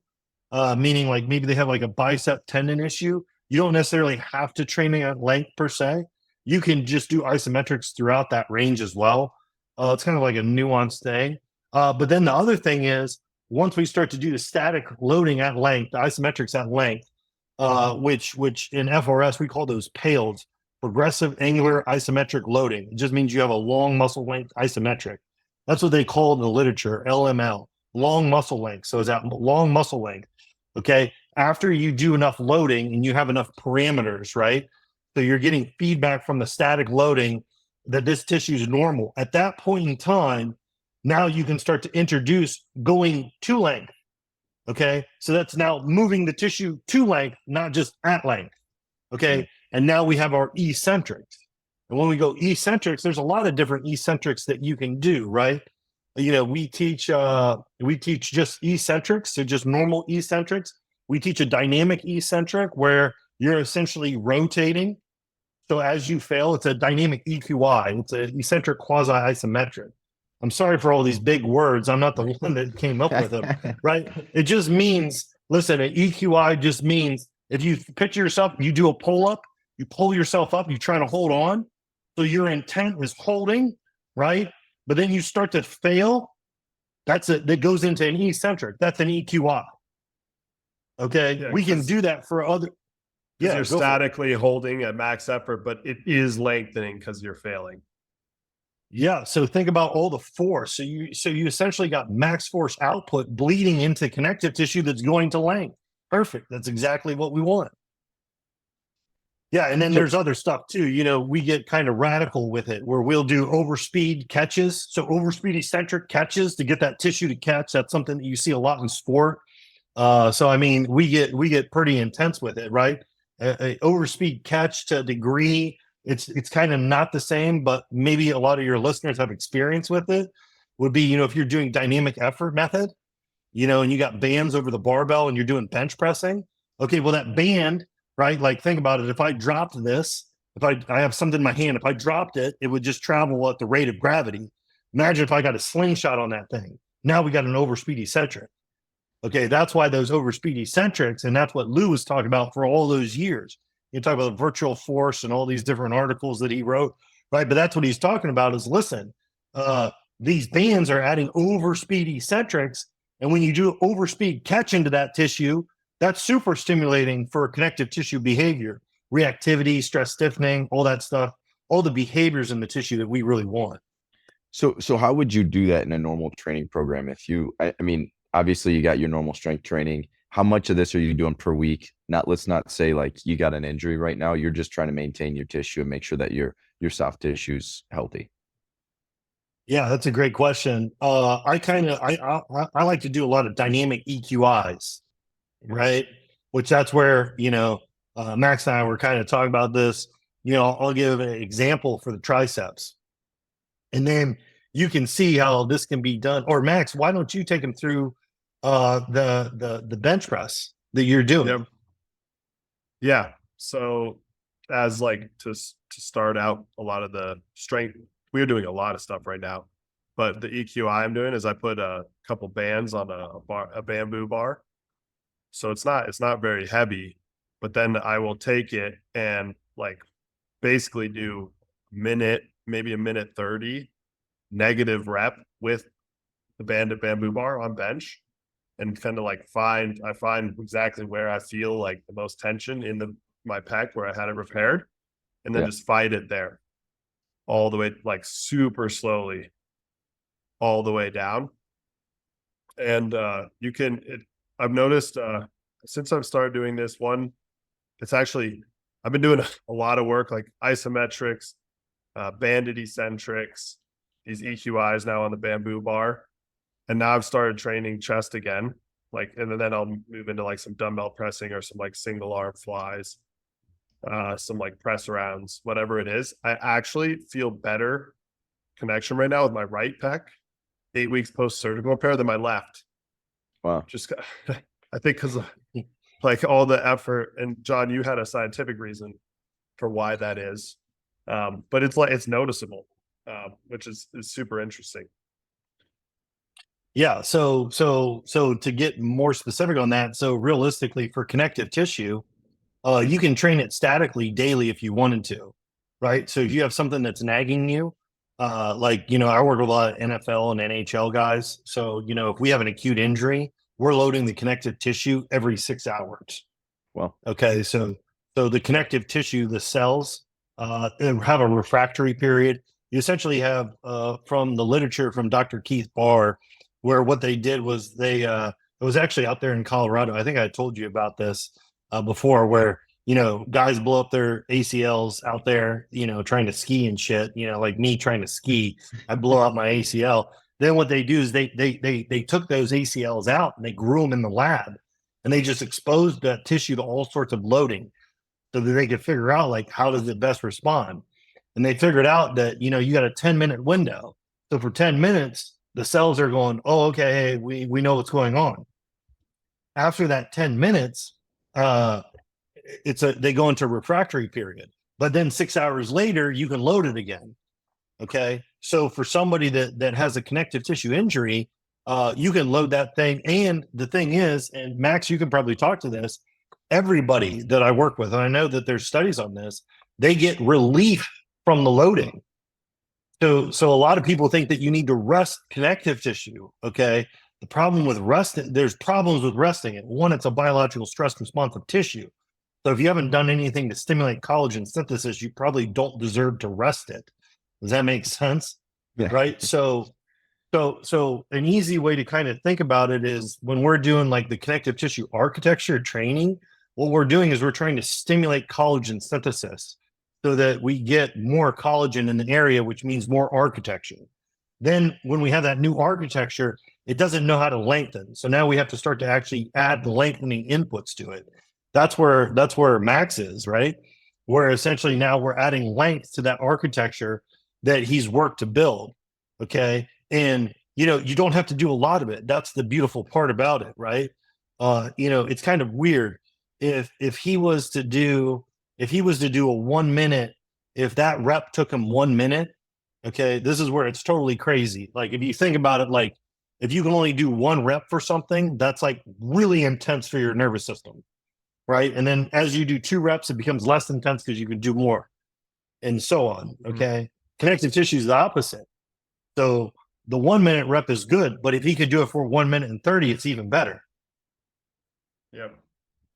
meaning like maybe they have like a bicep tendon issue, you don't necessarily have to train it at length per se. You can just do isometrics throughout that range as well. It's kind of like a nuanced thing. But then the other thing is, once we start to do the static loading at length, the isometrics at length, which in FRS we call those PALES, progressive angular isometric loading. It just means you have a long muscle length isometric. That's what they call in the literature, LML, long muscle length. So it's that long muscle length. Okay. After you do enough loading and you have enough parameters, right? So you're getting feedback from the static loading that this tissue is normal. At that point in time, now you can start to introduce going to length. Okay. So that's now moving the tissue to length, not just at length. Okay. And now we have our eccentrics. And when we go eccentrics, there's a lot of different eccentrics that you can do, right? We teach just eccentrics, so just normal eccentrics. We teach a dynamic eccentric where you're essentially rotating. So as you fail, it's a dynamic EQI. It's an eccentric quasi-isometric. I'm sorry for all these big words. I'm not the one that came up with them, right? It just means, listen, an EQI just means if you picture yourself, you do a pull-up, you pull yourself up, you're trying to hold on. So your intent is holding, right? But then you start to fail. That goes into an eccentric. That's an EQI. Okay. Yeah, we can do that for other. Yeah, you're statically holding at max effort, but it is lengthening because you're failing. Yeah. So think about all the force. So you essentially got max force output bleeding into connective tissue that's going to length. Perfect. That's exactly what we want. Yeah. And then there's other stuff too. We get kind of radical with it where we'll do overspeed catches. So overspeed eccentric catches to get that tissue to catch. That's something that you see a lot in sport. So, I mean, we get pretty intense with it, right? A overspeed catch to a degree, it's kind of not the same, but maybe a lot of your listeners have experience with it, would be, if you're doing dynamic effort method, and you got bands over the barbell and you're doing bench pressing. Okay, well, that band, right? Like, think about it. If I dropped this if I have something in my hand, if I dropped it, it would just travel at the rate of gravity. Imagine if I got a slingshot on that thing. Now we got an overspeed eccentric. Okay, that's why those overspeed eccentrics, and that's what Lou was talking about for all those years. You talk about the virtual force and all these different articles that he wrote, right? But that's what he's talking about is listen, these bands are adding overspeed eccentrics. And when you do overspeed catch into that tissue, that's super stimulating for connective tissue behavior, reactivity, stress stiffening, all that stuff, all the behaviors in the tissue that we really want. So how would you do that in a normal training program? If you, I mean, obviously you got your normal strength training. How much of this are you doing per week? Let's not say like you got an injury right now. You're just trying to maintain your tissue and make sure that your soft tissue's healthy. Yeah, that's a great question. I like to do a lot of dynamic EQIs, right? Which that's where, Max and I were kind of talking about this. I'll give an example for the triceps. And then you can see how this can be done. Or Max, why don't you take them through the bench press that you're doing? Yeah. So as like to start out a lot of the strength, we're doing a lot of stuff right now, but the EQI I'm doing is I put a couple bands on a bamboo bar. So it's not very heavy, but then I will take it and like basically do maybe a minute 30 negative rep with the banded bamboo bar on bench and kind of like I find exactly where I feel like the most tension in my pec where I had it repaired and then just fight it there all the way, like super slowly all the way down. And I've noticed since I've started doing this one, I've been doing a lot of work like isometrics, banded eccentrics, these EQIs now on the bamboo bar. And now I've started training chest again. And then I'll move into like some dumbbell pressing or some like single arm flies, some like press arounds, whatever it is. I actually feel better connection right now with my right pec 8 weeks post-surgical repair than my left. Wow. Just, I think because of like all the effort, and John, you had a scientific reason for why that is. But it's noticeable, which is super interesting. Yeah. So to get more specific on that, so realistically for connective tissue, you can train it statically daily if you wanted to, right? So if you have something that's nagging you, I work with a lot of NFL and NHL guys. So, if we have an acute injury, we're loading the connective tissue every 6 hours. Well, okay. So the connective tissue, the cells, have a refractory period. You essentially have, from the literature from Dr. Keith Barr, where what they did was it was actually out there in Colorado. I think I told you about this before, where guys blow up their ACLs out there, trying to ski and shit. Like me trying to ski, I blow out my ACL. Then what they do is they took those ACLs out and they grew them in the lab, and they just exposed that tissue to all sorts of loading, so that they could figure out like how does it best respond. And they figured out that you got a 10-minute window. So for 10 minutes, the cells are going, oh, okay, hey, we know what's going on. After that 10 minutes, they go into refractory period. But then 6 hours later, you can load it again. Okay. So for somebody that has a connective tissue injury, you can load that thing. And the thing is, and Max, you can probably talk to this, everybody that I work with, and I know that there's studies on this, they get relief from the loading. So a lot of people think that you need to rest connective tissue. Okay. The problem with resting, there's problems with resting it. One, it's a biological stress responsive tissue. So if you haven't done anything to stimulate collagen synthesis, you probably don't deserve to rest it. Does that make sense? Yeah. Right. So an easy way to kind of think about it is when we're doing like the connective tissue architecture training, what we're doing is we're trying to stimulate collagen synthesis so that we get more collagen in the area, which means more architecture. Then when we have that new architecture, it doesn't know how to lengthen. So now we have to start to actually add the lengthening inputs to it. That's where Max is, right? Where essentially now we're adding length to that architecture that he's worked to build. Okay. And you don't have to do a lot of it. That's the beautiful part about it, right? It's kind of weird if he was to do a 1 minute if that rep took him 1 minute, okay, this is where it's totally crazy. Like if you think about it, like if you can only do one rep for something, that's like really intense for your nervous system, right? And then as you do 2 reps, it becomes less intense because you can do more, and so on. Okay. Connective tissue is the opposite. So the 1 minute rep is good, but if he could do it for 1 minute and 30, it's even better. Yep.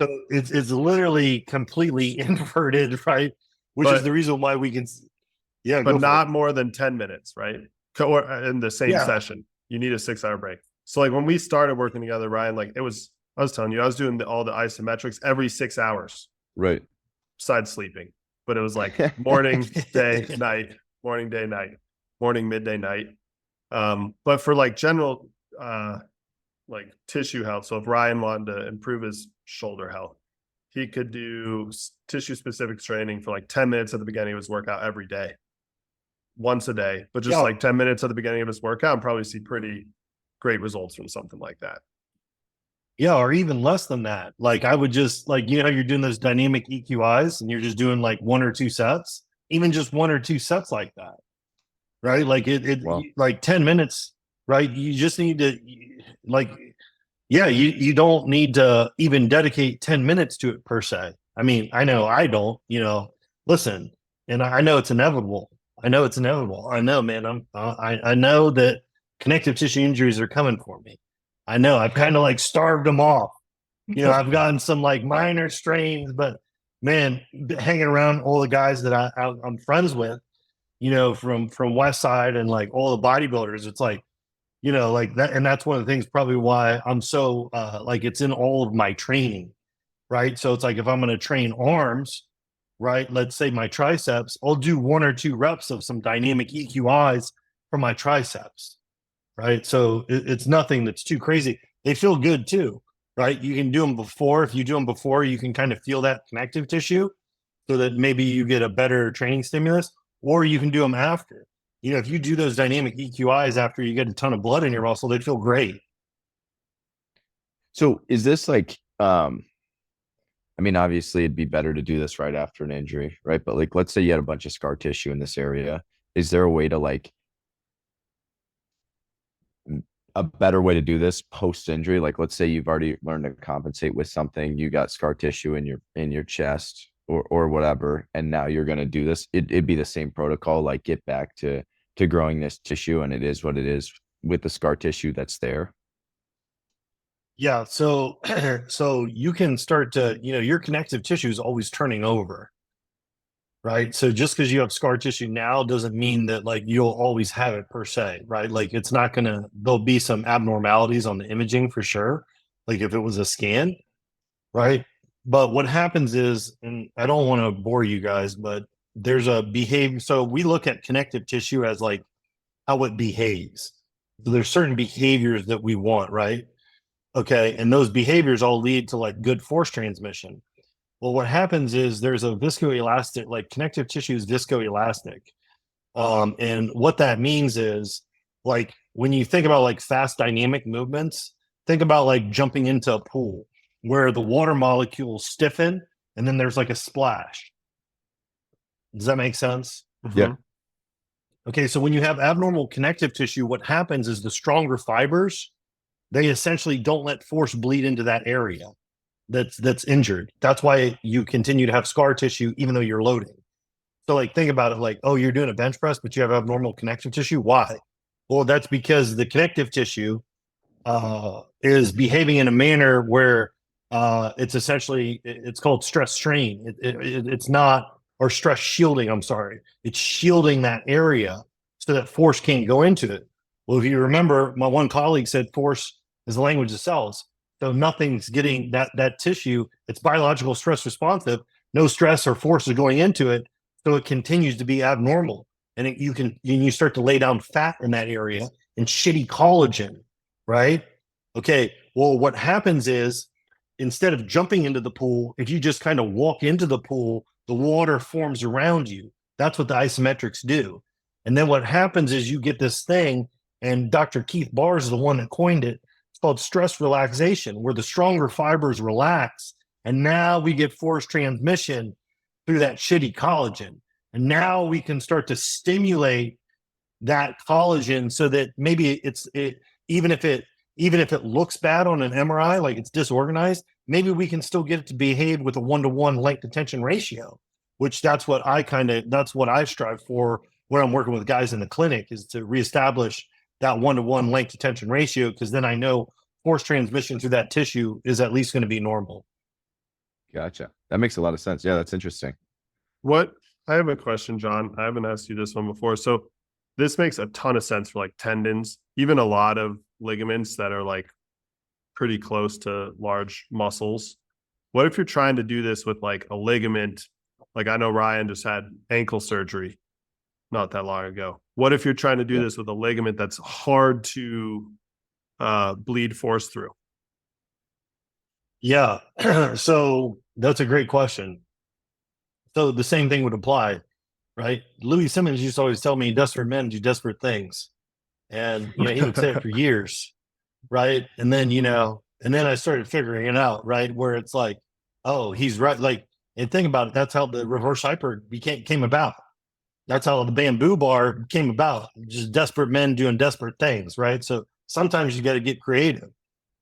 So it's literally completely inverted, right? Which is the reason why we can, yeah, but not more than 10 minutes, right? Or in the same Yeah. session, you need a 6-hour break. So like when we started working together, Ryan, like I was telling you, I was doing all the isometrics every 6 hours, Right. besides sleeping. But it was like morning, day, night, morning, day, night, morning, midday, night. But for like general like tissue health, so if Ryan wanted to improve his shoulder health, he could do tissue specific training for like 10 minutes at the beginning of his workout every day, once a day, but just like 10 minutes at the beginning of his workout, and probably see pretty great results from something like that. Yeah, or even less than that. Like I would just like, you know, you're doing those dynamic EQIs and you're just doing like 1 or 2 sets, even just 1 or 2 sets like that, right? Like Wow. like 10 minutes, right? You just need to like, yeah, you don't need to even dedicate 10 minutes to it per se. I mean, I know I don't, you know, listen, and I know it's inevitable. I know it's inevitable. I know, man. I know that connective tissue injuries are coming for me. I know I've kind of like starved them off. You know, I've gotten some like minor strains, but man, hanging around all the guys that I'm friends with, you know, from West Side and like all the bodybuilders, it's like, you know, like that, and that's one of the things probably why I'm so like it's in all of my training, right? So it's like if I'm going to train arms, right? Let's say my triceps, I'll do 1 or 2 reps of some dynamic EQIs for my triceps, right? So it's nothing that's too crazy. They feel good too, right? You can do them before. If you do them before, you can kind of feel that connective tissue so that maybe you get a better training stimulus, or you can do them after. You know, if you do those dynamic EQIs after you get a ton of blood in your muscle, they'd feel great. So is this like I mean, obviously it'd be better to do this right after an injury, right? But like let's say you had a bunch of scar tissue in this area. Is there a way to like a better way to do this post injury? Like let's say you've already learned to compensate with something, you got scar tissue in your chest or whatever, and now you're gonna do this. It'd be the same protocol, like get back to growing this tissue, and it is what it is with the scar tissue that's there. Yeah. So, so you can start to, you know, your connective tissue is always turning over, right? So just because you have scar tissue now doesn't mean that like you'll always have it per se, right? Like it's not gonna, there'll be some abnormalities on the imaging for sure. Like if it was a scan, right? But what happens is, and I don't want to bore you guys, but there's a behavior. So we look at connective tissue as like how it behaves. So there's certain behaviors that we want, right? Okay. And those behaviors all lead to like good force transmission. Well, what happens is there's a viscoelastic, like connective tissue is viscoelastic. And what that means is like when you think about like fast dynamic movements, think about like jumping into a pool where the water molecules stiffen and then there's like a splash. Does that make sense? Yeah. Okay, so when you have abnormal connective tissue, what happens is the stronger fibers, they essentially don't let force bleed into that area that's injured. That's why you continue to have scar tissue even though you're loading. So like think about it like, oh, you're doing a bench press, but you have abnormal connective tissue. Why? Well, that's because the connective tissue is behaving in a manner where it's essentially it's called stress strain. It's not, or stress shielding. I'm sorry, it's shielding that area so that force can't go into it. Well, if you remember, my one colleague said force is the language of cells. So nothing's getting that tissue. It's biological stress responsive. No stress or force is going into it, so it continues to be abnormal. And you start to lay down fat in that area and shitty collagen, right? Okay. Well, what happens is instead of jumping into the pool, if you just kind of walk into the pool, the water forms around you. That's what the isometrics do. And then what happens is you get this thing, and Dr. Keith Barr is the one that coined it. It's called stress relaxation, where the stronger fibers relax. And now we get force transmission through that shitty collagen. And now we can start to stimulate that collagen so that maybe even if it looks bad on an MRI, like it's disorganized, maybe we can still get it to behave with a 1-to-1 length to tension ratio, which that's what I strive for when I'm working with guys in the clinic, is to reestablish that 1-to-1 length to tension ratio, because then I know force transmission through that tissue is at least going to be normal. Gotcha. That makes a lot of sense. Yeah, that's interesting. I have a question, John. I haven't asked you this one before. So this makes a ton of sense for like tendons, even a lot of ligaments that are like pretty close to large muscles. What if you're trying to do this with like a ligament? Like I know Ryan just had ankle surgery not that long ago. What if you're trying to do this with a ligament that's hard to bleed force through? Yeah. So that's a great question. So the same thing would apply, right? Louis Simmons used to always tell me, desperate men do desperate things. And, he would say it for years, right? And then, I started figuring it out, right? Where it's like, oh, he's right. Like, and think about it. That's how the reverse hyper came about. That's how the bamboo bar came about. Just desperate men doing desperate things, right? So sometimes you got to get creative,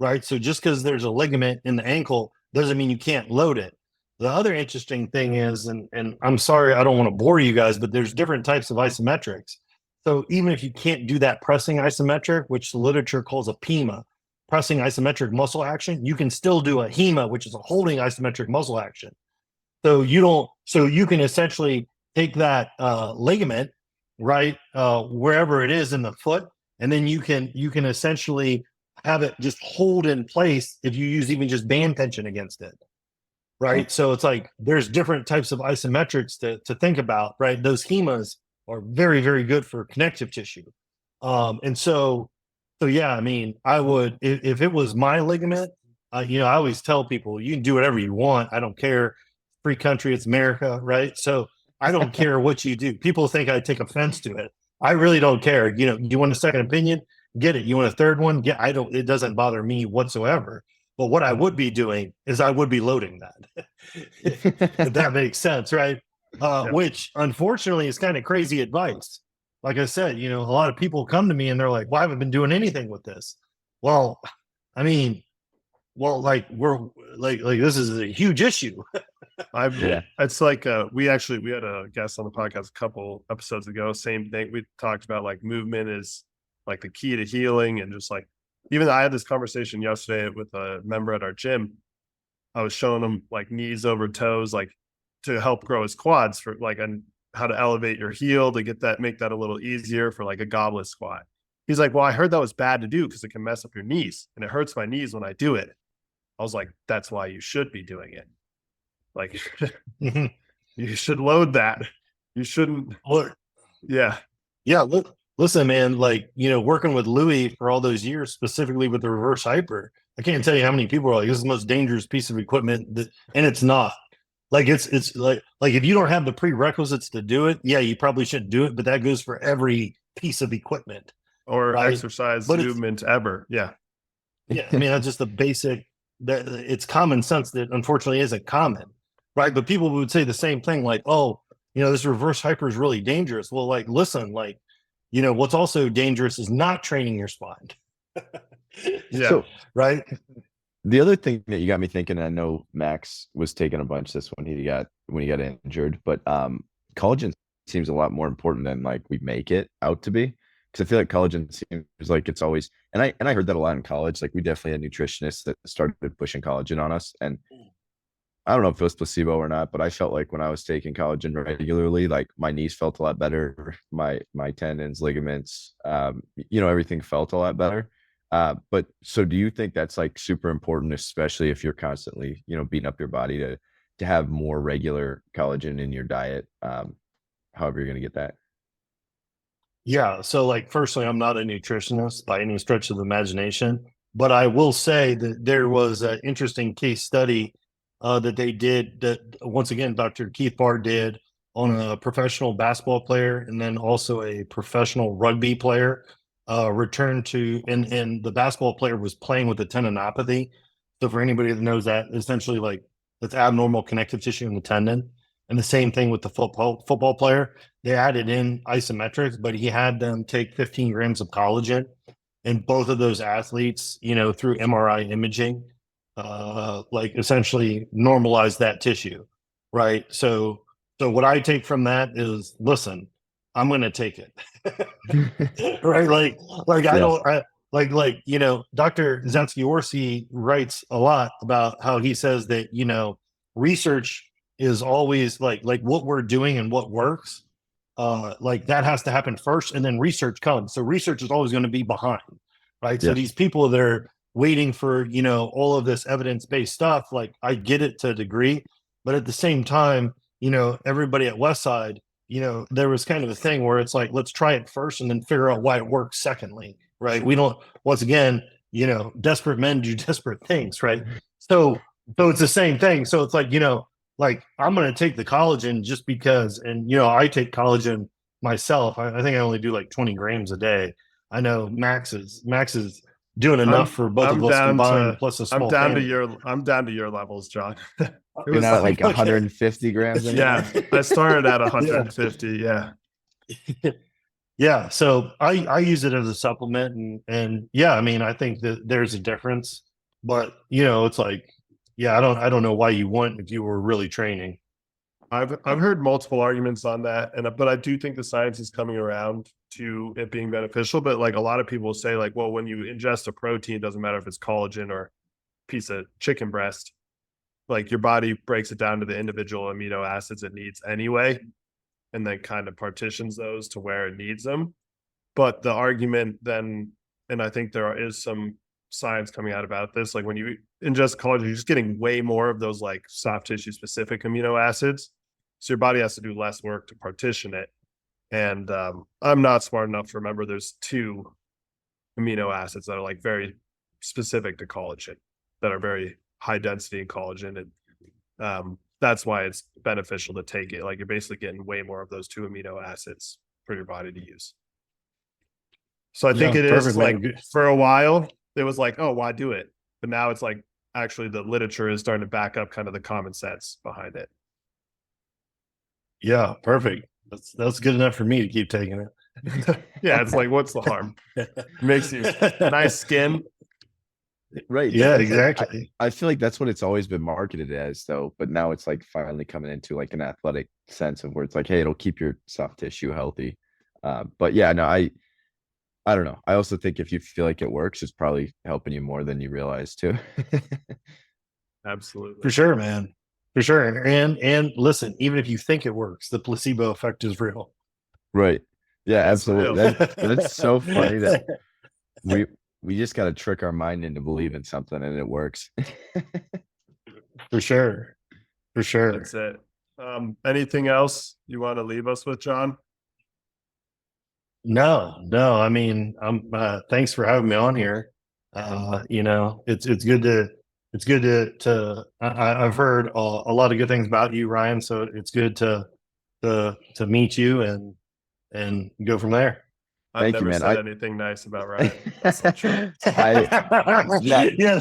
right? So just because there's a ligament in the ankle doesn't mean you can't load it. The other interesting thing is, and I'm sorry, I don't want to bore you guys, but there's different types of isometrics. So even if you can't do that pressing isometric, which the literature calls a PIMA, pressing isometric muscle action, you can still do a HEMA, which is a holding isometric muscle action. So you can essentially take that ligament, right, wherever it is in the foot, and then you can essentially have it just hold in place if you use even just band tension against it, right? So it's like there's different types of isometrics to think about, right? Those HEMAs are very, very good for connective tissue. And so yeah, I mean, I would, if it was my ligament, I always tell people, you can do whatever you want. I don't care. Free country, it's America, right? So I don't care what you do. People think I take offense to it. I really don't care. You want a second opinion? Get it. You want a third one? It doesn't bother me whatsoever. But what I would be doing is I would be loading that. If that makes sense, right? Which unfortunately is kind of crazy advice. Like I said, a lot of people come to me and they're like, well, I haven't been doing anything with this. Well, I mean, like we're like this is a huge issue. It's like we had a guest on the podcast a couple episodes ago. Same thing. We talked about like movement is like the key to healing, and just like even I had this conversation yesterday with a member at our gym. I was showing him like knees over toes, like to help grow his quads for like and how to elevate your heel to make that a little easier for like a goblet squat. He's like, well, I heard that was bad to do because it can mess up your knees and it hurts my knees when I do it. I was like, that's why you should be doing it. Like, you should load that. You shouldn't. Yeah. Look, listen, man, like, working with Louis for all those years, specifically with the reverse hyper, I can't tell you how many people are like, this is the most dangerous piece of equipment and it's not. Like, it's like if you don't have the prerequisites to do it, yeah, you probably shouldn't do it, but that goes for every piece of equipment. Or exercise movement ever. Yeah. Yeah. I mean, that's just the basic, that it's common sense that unfortunately isn't common. Right. But people would say the same thing, like, oh, this reverse hyper is really dangerous. Well, like, listen, like, what's also dangerous is not training your spine. Yeah. So, right. The other thing that you got me thinking, I know Max was taking a bunch this when he got injured, but collagen seems a lot more important than like we make it out to be. Because I feel like collagen seems like it's always, and I heard that a lot in college. Like we definitely had nutritionists that started pushing collagen on us, and I don't know if it was placebo or not, but I felt like when I was taking collagen regularly, like my knees felt a lot better, my tendons, ligaments, everything felt a lot better. But so do you think that's like super important, especially if you're constantly, beating up your body to have more regular collagen in your diet, however you're going to get that? Yeah. So, like, firstly, I'm not a nutritionist by any stretch of the imagination, but I will say that there was an interesting case study that they did, that once again, Dr. Keith Barr did, on a professional basketball player and then also a professional rugby player, returned to, and the basketball player was playing with a tendinopathy. So for anybody that knows that, essentially, like, that's abnormal connective tissue in the tendon. And the same thing with the football player. They added in isometrics, but he had them take 15 grams of collagen. And both of those athletes, through MRI imaging, like essentially normalize that tissue, right? So what I take from that is, listen, I'm going to take it, right? Like I Yeah. don't, Dr. Zatsky Orsi writes a lot about how he says that, research is always like what we're doing and what works. Like that has to happen first, and then research comes. So research is always going to be behind, right? So Yes. these people that are waiting for, all of this evidence-based stuff, like I get it to a degree, but at the same time, everybody at Westside, there was kind of a thing where it's like, let's try it first and then figure out why it works secondly, right? We don't, once again, desperate men do desperate things, right? So it's the same thing. So it's like, like I'm going to take the collagen just because, and I take collagen myself. I think I only do like 20 grams a day. I know Max is doing enough for both of us combined, plus a small family. I'm down to your levels, John. It You're was not like okay. 150 grams anymore? yeah. I started at 150. Yeah. Yeah, so I use it as a supplement, and yeah, I mean, I think that there's a difference, but it's like, yeah, I don't know why you wouldn't if you were really training. I've heard multiple arguments on that, but I do think the science is coming around to it being beneficial. But like a lot of people say, like, well, when you ingest a protein, it doesn't matter if it's collagen or piece of chicken breast, like your body breaks it down to the individual amino acids it needs anyway, and then kind of partitions those to where it needs them. But the argument then, and I think there is some science coming out about this, like when you ingest collagen, you're just getting way more of those like soft tissue specific amino acids. So your body has to do less work to partition it. And I'm not smart enough to remember there's 2 amino acids that are like very specific to collagen, that are very high density in collagen. And that's why it's beneficial to take it. Like you're basically getting way more of those 2 amino acids for your body to use. So I think it is like, for a while, it was like, oh, why do it? But now it's like, actually the literature is starting to back up kind of the common sense behind it. Yeah, perfect. That's good enough for me to keep taking it. Yeah, it's like, what's the harm? Makes you nice skin. Right. Yeah, exactly. I feel like that's what it's always been marketed as, though. But now it's like finally coming into like an athletic sense of where it's like, hey, it'll keep your soft tissue healthy. But yeah, no, I don't know. I also think if you feel like it works, it's probably helping you more than you realize too. Absolutely. For sure, man. For sure. And listen, even if you think it works, the placebo effect is real. Right. Yeah, It's absolutely. real. That's so funny that we just got to trick our mind into believing something and it works. For sure. For sure. That's it. Anything else you want to leave us with, John? No. I mean, thanks for having me on here. It's good to I've heard a lot of good things about you, Ryan. So it's good to meet you and go from there. I've Thank you, never man. said anything nice about Ryan. That's not true. Yeah.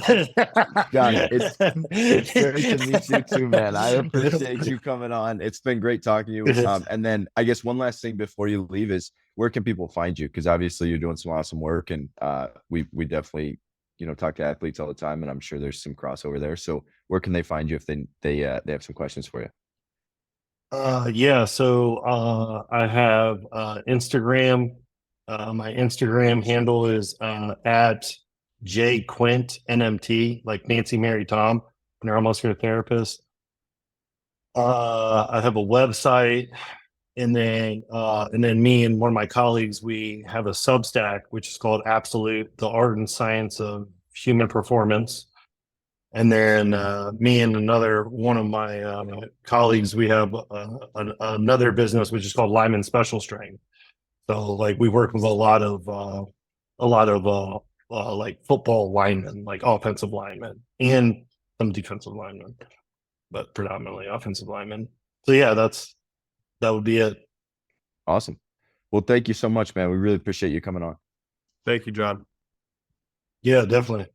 John, it's great to meet you too, man. I appreciate you coming on. It's been great talking to you. And then I guess one last thing before you leave is, where can people find you? Because obviously you're doing some awesome work, and we definitely talk to athletes all the time, and I'm sure there's some crossover there. So where can they find you if they have some questions for you? Yeah, so I have Instagram. My Instagram handle is at jquint NMT, like Nancy Mary Tom, neuromuscular therapist. I have a website, and then me and one of my colleagues, we have a Substack which is called Absolute: The Art and Science of Human Performance. And then me and another one of my colleagues, we have another business which is called Lyman Special Strength. So like we work with a lot of like football linemen, like offensive linemen, and some defensive linemen, but predominantly offensive linemen. So yeah, that would be it. Awesome. Well, thank you so much, man. We really appreciate you coming on. Thank you, John. Yeah, definitely.